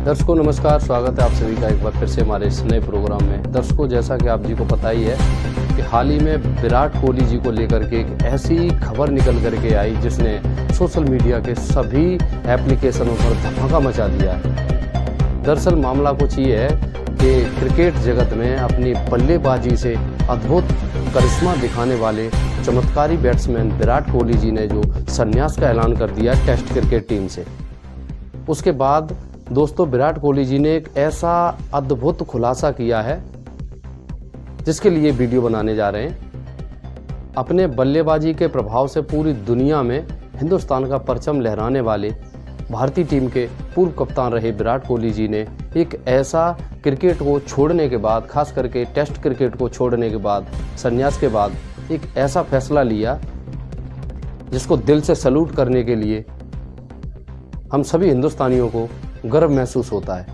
दर्शकों नमस्कार, स्वागत है आप सभी का एक बार फिर से हमारे इस नए प्रोग्राम में। दर्शकों, जैसा कि आप जी को पता ही है कि हाल ही में विराट कोहली जी को लेकर के एक ऐसी खबर निकल करके आई जिसने सोशल मीडिया के सभी एप्लीकेशनों पर धमाका मचा दिया है। दरअसल मामला कुछ ये है कि क्रिकेट जगत में अपनी बल्लेबाजी से अद्भुत करिश्मा दिखाने वाले चमत्कारी बैट्समैन विराट कोहली जी ने जो संन्यास का ऐलान कर दिया टेस्ट क्रिकेट टीम से, उसके बाद दोस्तों विराट कोहली जी ने एक ऐसा अद्भुत खुलासा किया है जिसके लिए वीडियो बनाने जा रहे हैं। अपने बल्लेबाजी के प्रभाव से पूरी दुनिया में हिंदुस्तान का परचम लहराने वाले भारतीय टीम के पूर्व कप्तान रहे विराट कोहली जी ने एक ऐसा क्रिकेट को छोड़ने के बाद, खास करके टेस्ट क्रिकेट को छोड़ने के बाद, संन्यास के बाद एक ऐसा फैसला लिया जिसको दिल से सैल्यूट करने के लिए हम सभी हिंदुस्तानियों को गर्व महसूस होता है।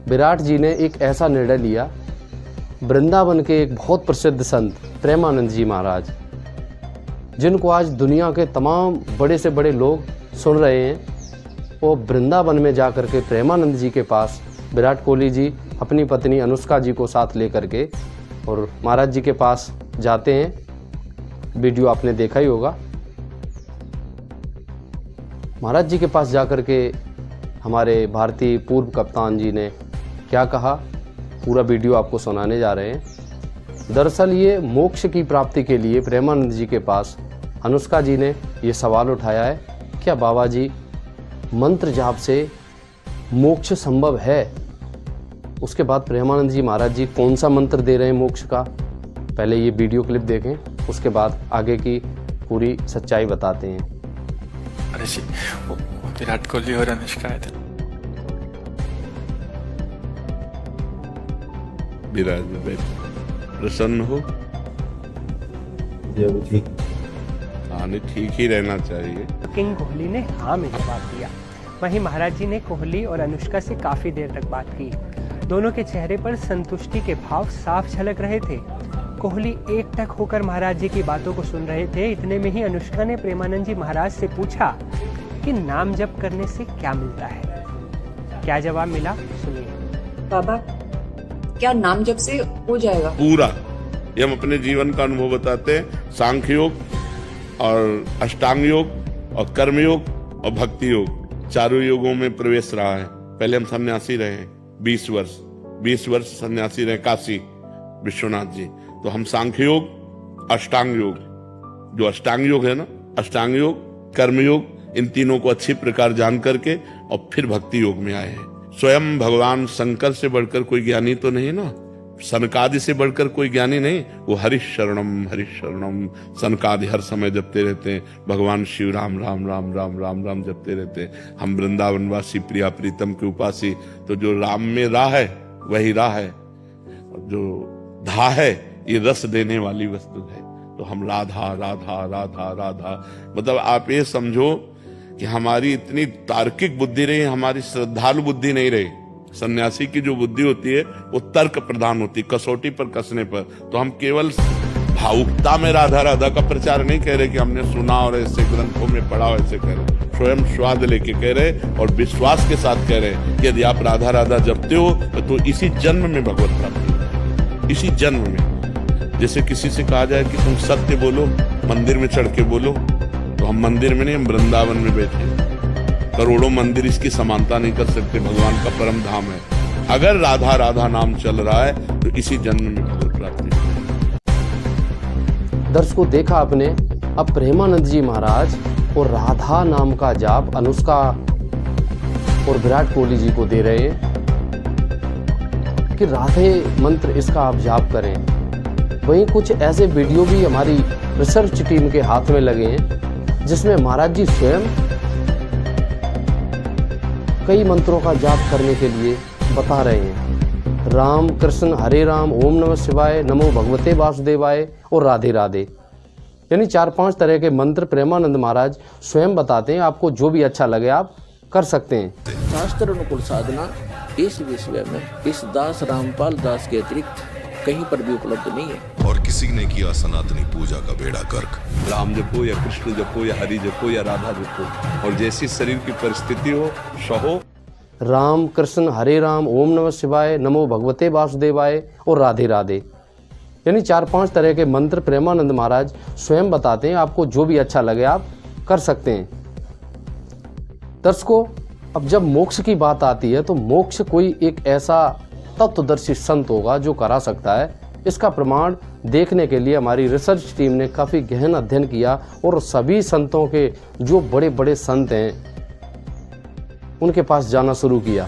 विराट जी ने एक ऐसा निर्णय लिया। वृंदावन के एक बहुत प्रसिद्ध संत प्रेमानंद जी महाराज, जिनको आज दुनिया के तमाम बड़े से बड़े लोग सुन रहे हैं, वो वृंदावन में जाकर के प्रेमानंद जी के पास विराट कोहली जी अपनी पत्नी अनुष्का जी को साथ लेकर के और महाराज जी के पास जाते हैं। वीडियो आपने देखा ही होगा। महाराज जी के पास जाकर के हमारे भारतीय पूर्व कप्तान जी ने क्या कहा, पूरा वीडियो आपको सुनाने जा रहे हैं। दरअसल ये मोक्ष की प्राप्ति के लिए प्रेमानंद जी के पास अनुष्का जी ने ये सवाल उठाया है, क्या बाबा जी मंत्र जाप से मोक्ष संभव है? उसके बाद प्रेमानंद जी महाराज जी कौन सा मंत्र दे रहे हैं मोक्ष का, पहले ये वीडियो क्लिप देखें, उसके बाद आगे की पूरी सच्चाई बताते हैं। अरे जी, विराट कोहली और अनुष्का है। विराट भाई प्रसन्न हो? ठीक, हाँ ठीक ही रहना चाहिए। किंग कोहली ने हाँ में जवाब दिया। वहीं महाराज जी ने कोहली और अनुष्का से काफी देर तक बात की। दोनों के चेहरे पर संतुष्टि के भाव साफ झलक रहे थे। कोहली एकटक होकर महाराज जी की बातों को सुन रहे थे। इतने में ही अनुष्का ने प्रेमानंद जी महाराज से पूछा कि नाम जप करने से क्या मिलता है। क्या जवाब मिला सुनिए। बाबा, क्या नाम जप से हो जाएगा? पूरा, ये हम अपने जीवन का अनुभव बताते हैं। सांख्य योग और अष्टांग योग और कर्म योग और भक्ति योग, चारों योगों में प्रवेश रहा है। पहले हम सन्यासी रहे 20 वर्ष सन्यासी रहे काशी विश्वनाथ जी। तो हम सांख्य योग, अष्टांग योग, जो अष्टांग योग है ना, अष्टांग योग, कर्म योग, इन तीनों को अच्छी प्रकार जान करके और फिर भक्ति योग में आए हैं। स्वयं भगवान शंकर से बढ़कर कोई ज्ञानी तो नहीं ना, सनकादि से बढ़कर कोई ज्ञानी नहीं। वो हरिश शरणम सनकादि हर समय जपते रहते हैं। भगवान शिव राम राम राम राम राम राम जपते रहते हैं। हम वृंदावनवासी प्रिया प्रीतम के उपासी, तो जो राम में राह है वही राह है, और जो धा है ये रस देने वाली वस्तु है। तो हम राधा राधा राधा राधा, मतलब आप ये समझो कि हमारी इतनी तार्किक बुद्धि रही, हमारी श्रद्धालु बुद्धि नहीं रही। सन्यासी की जो बुद्धि होती है वो तर्क प्रधान होती है, कसौटी पर कसने पर। तो हम केवल भावुकता में राधा राधा का प्रचार नहीं कह रहे कि हमने सुना और ऐसे ग्रंथों में पढ़ा और ऐसे कह रहे, स्वयं स्वाद लेके कह रहे और विश्वास के साथ कह रहे कि यदि आप राधा राधा जपते हो तो इसी जन्म में भगवत प्राप्ति होगी, इसी जन्म में। जैसे किसी से कहा जाए कि तुम सत्य बोलो, मंदिर में चढ़ के बोलो, तो हम मंदिर में नहीं, हम वृंदावन में बैठे। करोड़ों मंदिर इसकी समानता नहीं कर सकते, भगवान का परम धाम है। अगर राधा राधा नाम चल रहा है तो इसी जन्म में भगवत प्राप्ति। दर्शकों देखा आपने, अब प्रेमानंद जी महाराज और राधा नाम का जाप अनुष्का और विराट कोहली जी को दे रहे हैं कि राधे मंत्र इसका आप जाप करें। वहीं कुछ ऐसे वीडियो भी हमारी रिसर्च टीम के हाथ में लगे हैं जिसमें महाराज जी स्वयं कई मंत्रों का जाप करने के लिए बता रहे हैं। राम कृष्ण हरे राम, ओम नमः शिवाय, नमो भगवते वासुदेवाय और राधे राधे, यानी 4-5 तरह के मंत्र प्रेमानंद महाराज स्वयं बताते हैं। आपको जो भी अच्छा लगे आप कर सकते हैं। शास्त्र अनुकूल साधना इस विषय में इस दास रामपाल दास के अतिरिक्त कहीं पर भी उपलब्ध नहीं है। और किसी ने किया सनातनी पूजा का बेड़ा गर्क। राम जपो या कृष्ण जपो या हरि जपो या राधा जपो, और जैसी शरीर की परिस्थिति हो सहो राम कृष्ण हरे राम, ओम नमः शिवाय, नमो भगवते वासुदेवाय और राधे राधे, यानी 4-5 तरह के मंत्र प्रेमानंद महाराज स्वयं बताते हैं। आपको जो भी अच्छा लगे आप कर सकते हैं। दर्शकों, अब जब मोक्ष की बात आती है तो मोक्ष कोई एक ऐसा तत्वदर्शी संत होगा जो करा सकता है। इसका प्रमाण देखने के लिए हमारी रिसर्च टीम ने काफ़ी गहन अध्ययन किया और सभी संतों के जो बड़े बड़े संत हैं उनके पास जाना शुरू किया,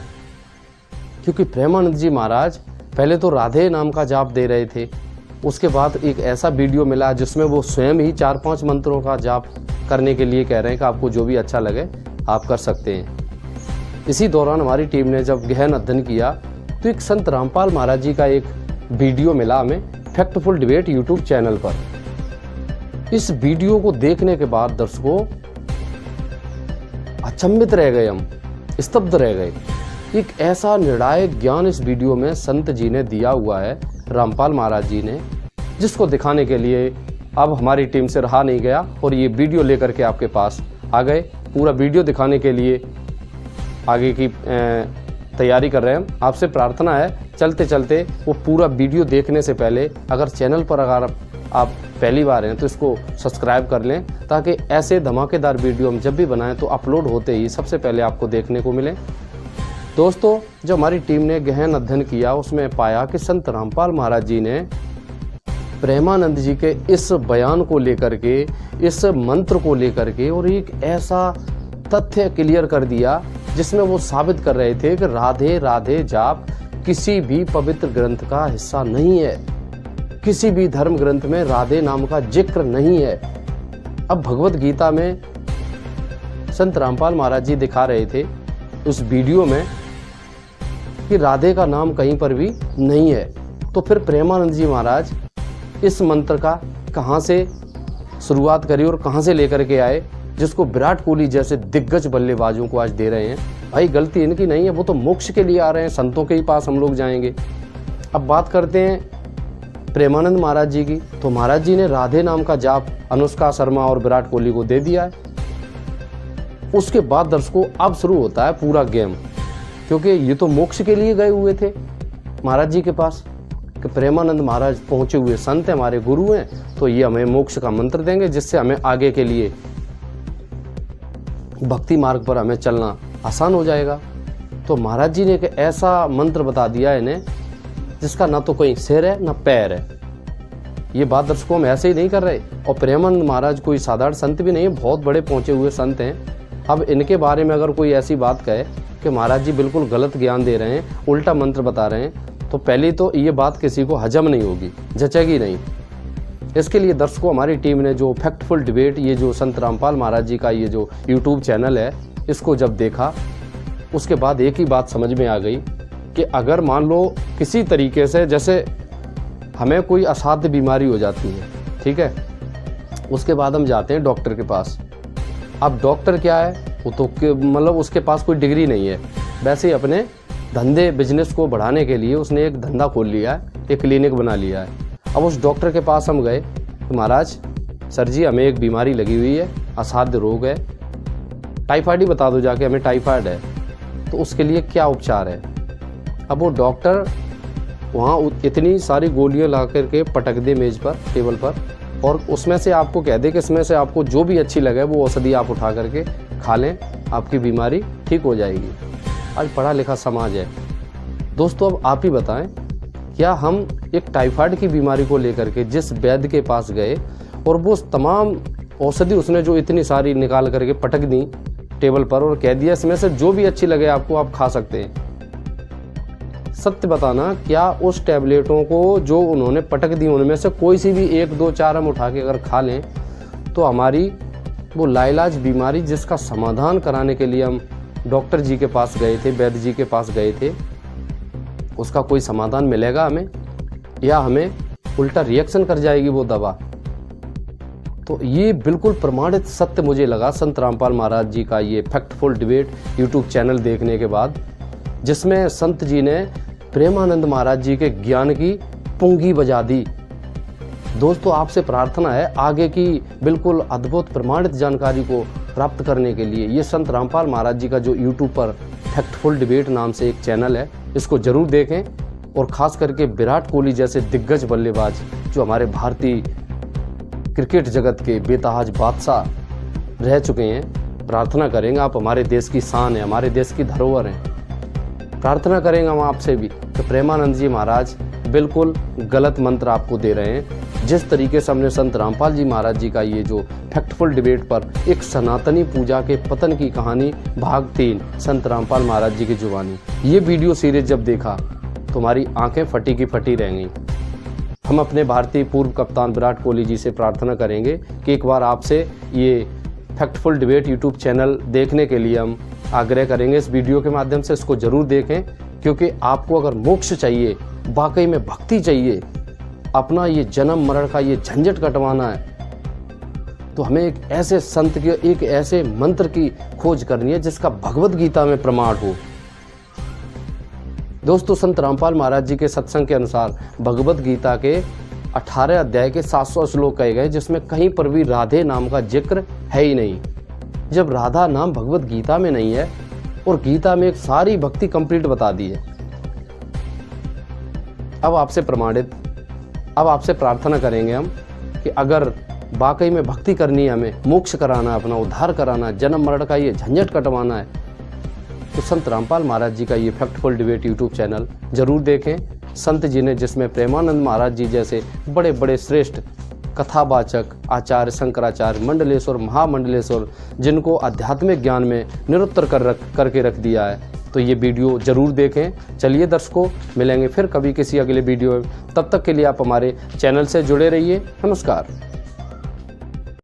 क्योंकि प्रेमानंद जी महाराज पहले तो राधे नाम का जाप दे रहे थे। उसके बाद एक ऐसा वीडियो मिला जिसमें वो स्वयं ही 4-5 मंत्रों का जाप करने के लिए कह रहे हैं कि आपको जो भी अच्छा लगे आप कर सकते हैं। इसी दौरान हमारी टीम ने जब गहन अध्ययन किया तो एक संत रामपाल महाराज जी का एक वीडियो मिला हमें फैक्टफुल डिबेट यूट्यूब चैनल पर। इस वीडियो को देखने के बाद दर्शकों अचंभित रह गए, हम स्तब्ध रह गए। एक ऐसा निर्णायक ज्ञान इस वीडियो में संत जी ने दिया हुआ है, रामपाल महाराज जी ने, जिसको दिखाने के लिए अब हमारी टीम से रहा नहीं गया और ये वीडियो लेकर के आपके पास आ गए। पूरा वीडियो दिखाने के लिए आगे की तैयारी कर रहे हैं। आपसे प्रार्थना है चलते चलते वो पूरा वीडियो देखने से पहले अगर चैनल पर अगर आप पहली बार हैं तो इसको सब्सक्राइब कर लें, ताकि ऐसे धमाकेदार वीडियो हम जब भी बनाएं तो अपलोड होते ही सबसे पहले आपको देखने को मिले। दोस्तों, जो हमारी टीम ने गहन अध्ययन किया उसमें पाया कि संत रामपाल महाराज जी ने प्रेमानंद जी के इस बयान को लेकर के, इस मंत्र को लेकर के और एक ऐसा तथ्य क्लियर कर दिया जिसमें वो साबित कर रहे थे कि राधे राधे जाप किसी भी पवित्र ग्रंथ का हिस्सा नहीं है, किसी भी धर्म ग्रंथ में राधे नाम का जिक्र नहीं है। अब भगवत गीता में संत रामपाल महाराज जी दिखा रहे थे उस वीडियो में कि राधे का नाम कहीं पर भी नहीं है, तो फिर प्रेमानंद जी महाराज इस मंत्र का कहाँ से शुरुआत करी और कहाँ से लेकर के आए, जिसको विराट कोहली जैसे दिग्गज बल्लेबाजों को आज दे रहे हैं। भाई गलती इनकी नहीं है, वो तो मोक्ष के लिए आ रहे हैं, संतों के ही पास हम लोग जाएंगे। अब बात करते हैं प्रेमानंद महाराज जी की, तो महाराज जी ने राधे नाम का जाप अनुष्का शर्मा और विराट कोहली को दे दिया है। उसके बाद दर्शकों अब शुरू होता है पूरा गेम, क्योंकि ये तो मोक्ष के लिए गए हुए थे महाराज जी के पास कि प्रेमानंद महाराज पहुंचे हुए संत हैं, हमारे गुरु हैं, तो ये हमें मोक्ष का मंत्र देंगे जिससे हमें आगे के लिए भक्ति मार्ग पर हमें चलना आसान हो जाएगा। तो महाराज जी ने एक ऐसा मंत्र बता दिया है इन्हें जिसका ना तो कोई सिर है ना पैर है। ये बात दर्शकों हम ऐसे ही नहीं कर रहे, और प्रेमानंद महाराज कोई साधारण संत भी नहीं है, बहुत बड़े पहुंचे हुए संत हैं। अब इनके बारे में अगर कोई ऐसी बात कहे कि महाराज जी बिल्कुल गलत ज्ञान दे रहे हैं, उल्टा मंत्र बता रहे हैं, तो पहली तो ये बात किसी को हजम नहीं होगी, जचेगी नहीं। इसके लिए दर्शकों हमारी टीम ने जो फैक्टफुल डिबेट, ये जो संत रामपाल महाराज जी का ये जो यूट्यूब चैनल है, इसको जब देखा उसके बाद एक ही बात समझ में आ गई कि अगर मान लो किसी तरीके से जैसे हमें कोई असाध्य बीमारी हो जाती है, ठीक है, उसके बाद हम जाते हैं डॉक्टर के पास। अब डॉक्टर क्या है, वो तो मतलब उसके पास कोई डिग्री नहीं है, वैसे ही अपने धंधे बिजनेस को बढ़ाने के लिए उसने एक धंधा खोल लिया है, एक क्लिनिक बना लिया है। अब उस डॉक्टर के पास हम गए तो महाराज सर जी हमें एक बीमारी लगी हुई है, असाध्य रोग है, टाइफाइड ही बता दो जाके, हमें टाइफाइड है, तो उसके लिए क्या उपचार है। अब वो डॉक्टर वहाँ इतनी सारी गोलियां ला करके पटक दे मेज पर, टेबल पर, और उसमें से आपको कह दे कि इसमें से आपको जो भी अच्छी लगे वो औषधि आप उठा करके खा लें, आपकी बीमारी ठीक हो जाएगी। आज पढ़ा लिखा समाज है दोस्तों। अब आप ही बताएं, क्या हम एक टाइफाइड की बीमारी को लेकर के जिस वैद्य के पास गए और वो तमाम औषधि उसने जो इतनी सारी निकाल करके पटक दी टेबल पर और कह दिया इसमें से जो भी अच्छी लगे आपको आप खा सकते हैं, सत्य बताना क्या उस टैबलेटों को जो उन्होंने पटक दी उनमें से कोई सी भी 1, 2, 4 हम उठा के अगर खा लें तो हमारी वो लाइलाज बीमारी जिसका समाधान कराने के लिए हम डॉक्टर जी के पास गए थे, वैद्य जी के पास गए थे, उसका कोई समाधान मिलेगा हमें, या हमें उल्टा रिएक्शन कर जाएगी वो दवा। तो ये बिल्कुल प्रमाणित सत्य मुझे लगा संत रामपाल महाराज जी का ये फैक्टफुल डिबेट यूट्यूब चैनल देखने के बाद, जिसमें संत जी ने प्रेमानंद महाराज जी के ज्ञान की पुंगी बजा दी। दोस्तों आपसे प्रार्थना है आगे की बिल्कुल अद्भुत प्रमाणित जानकारी को प्राप्त करने के लिए ये संत रामपाल महाराज जी का जो यूट्यूब पर फैक्टफुल डिबेट नाम से एक चैनल है, इसको जरूर देखें। और ख़ास करके विराट कोहली जैसे दिग्गज बल्लेबाज जो हमारे भारतीय क्रिकेट जगत के बेतहाज बादशाह रह चुके हैं, प्रार्थना करेंगे, आप हमारे देश की शान है, हमारे देश की धरोहर हैं। प्रार्थना करेंगे हम आपसे भी कि प्रेमानंद जी महाराज बिल्कुल गलत मंत्र आपको दे रहे हैं। जिस तरीके से हमने संत रामपाल जी महाराज जी का ये जो फैक्टफुल डिबेट पर एक सनातनी पूजा के पतन की कहानी भाग 3 संत रामपाल महाराज जी की जुबानी, ये वीडियो सीरीज जब देखा तो हमारी आंखें फटी की फटी रह गईं। हम अपने भारतीय पूर्व कप्तान विराट कोहली जी से प्रार्थना करेंगे कि एक बार आपसे ये फैक्टफुल डिबेट यूट्यूब चैनल देखने के लिए हम आग्रह करेंगे। इस वीडियो के माध्यम से इसको जरूर देखें, क्योंकि आपको अगर मोक्ष चाहिए, वाकई में भक्ति चाहिए, अपना ये जन्म मरण का ये झंझट कटवाना है, तो हमें एक ऐसे संत के एक ऐसे मंत्र की खोज करनी है जिसका भगवत गीता में प्रमाण हो। दोस्तों, संत रामपाल महाराज जी के सत्संग के अनुसार भगवत गीता के 18 अध्याय के 700 श्लोक कहे गए, जिसमें कहीं पर भी राधे नाम का जिक्र है ही नहीं। जब राधा नाम भगवत गीता में नहीं है और गीता में एक सारी भक्ति कंप्लीट बता दी है, अब आपसे प्रार्थना करेंगे हम कि अगर वाकई में भक्ति करनी है, हमें मोक्ष कराना है, अपना उद्धार कराना है, जन्म मरण का ये झंझट कटवाना है, तो संत रामपाल महाराज जी का ये फैक्टफुल डिबेट यूट्यूब चैनल जरूर देखें। संत जी ने जिसमें प्रेमानंद महाराज जी जैसे बड़े बड़े श्रेष्ठ कथावाचक आचार्य शंकराचार्य, मंडलेश्वर, महामंडलेश्वर, जिनको आध्यात्मिक ज्ञान में निरुत्तर करके रख दिया है, तो ये वीडियो जरूर देखें। चलिए दर्शकों, मिलेंगे फिर कभी किसी अगले वीडियो में, तब तक के लिए आप हमारे चैनल से जुड़े रहिए। नमस्कार।